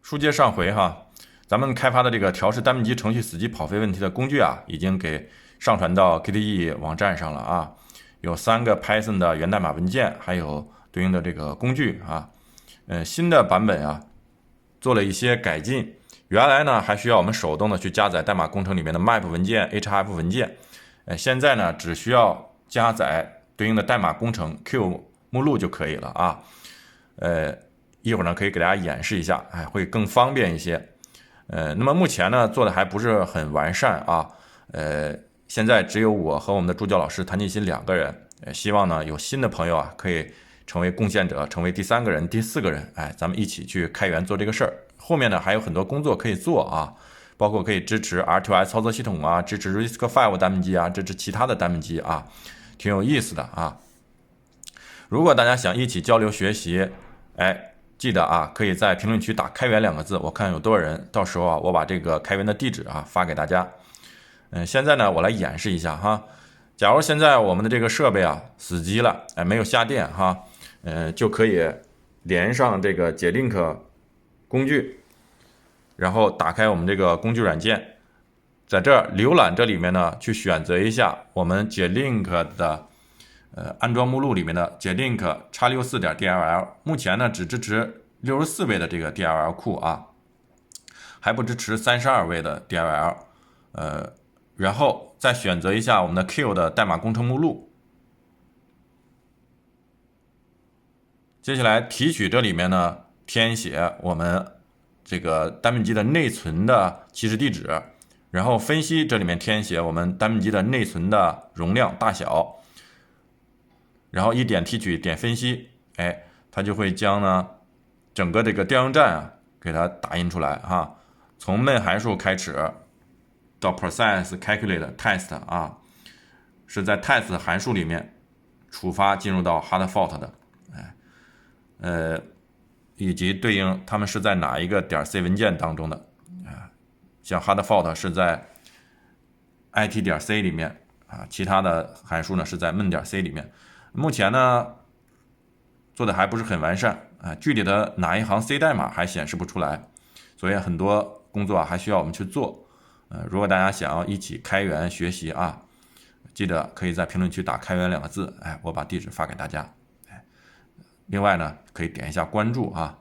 书接上回哈，咱们开发的这个调试单本机程序死机跑飞问题的工具啊，已经给上传到 KDE 网站上了啊。有3个 Python 的源代码文件，还有对应的这个工具啊。新的版本啊，做了一些改进。原来呢，还需要我们手动的去加载代码工程里面的 map 文件、href 文件。现在呢，只需要加载对应的代码工程 Q 目录就可以了啊。一会儿呢可以给大家演示一下，会更方便一些。那么目前呢做的还不是很完善啊。现在只有我和我们的助教老师谭进新2个人。希望呢有新的朋友啊可以成为贡献者，成为第3个人、第4个人，咱们一起去开源做这个事儿。后面呢还有很多工作可以做啊，包括可以支持 R2S 操作系统啊，支持 RISC-V 单本机啊，支持其他的单本机啊，挺有意思的啊。如果大家想一起交流学习，记得啊，可以在评论区打开源2个字，我看有多少人，到时候啊，我把这个开源的地址啊发给大家。现在呢，我来演示一下哈。假如现在我们的这个设备啊死机了，没有下电哈，就可以连上这个J-Link 工具，然后打开我们这个工具软件，在这儿浏览这里面呢，去选择一下我们J-Link 的安装目录里面的 J-Link x64.dll， 目前呢只支持64位的这个 DLL 库啊，还不支持32位的 DLL。然后再选择一下我们的 Q 的代码工程目录，接下来提取这里面呢填写我们这个单本机的内存的起始地址，然后分析这里面填写我们单本机的内存的容量大小，然后一点提取点分析，它就会将呢整个这个调用站啊给它打印出来哈，从main函数开始到 process calculate test 啊，是在 test 函数里面触发进入到 hard fault 的，以及对应它们是在哪一个.c 文件当中的像 hard fault 是在 it.c 里面啊，其他的函数呢是在 main.c 里面。目前呢做的还不是很完善啊，具体的哪一行 C 代码还显示不出来，所以很多工作还需要我们去做。如果大家想要一起开源学习啊，记得可以在评论区打开源2个字，我把地址发给大家。另外呢，可以点一下关注啊。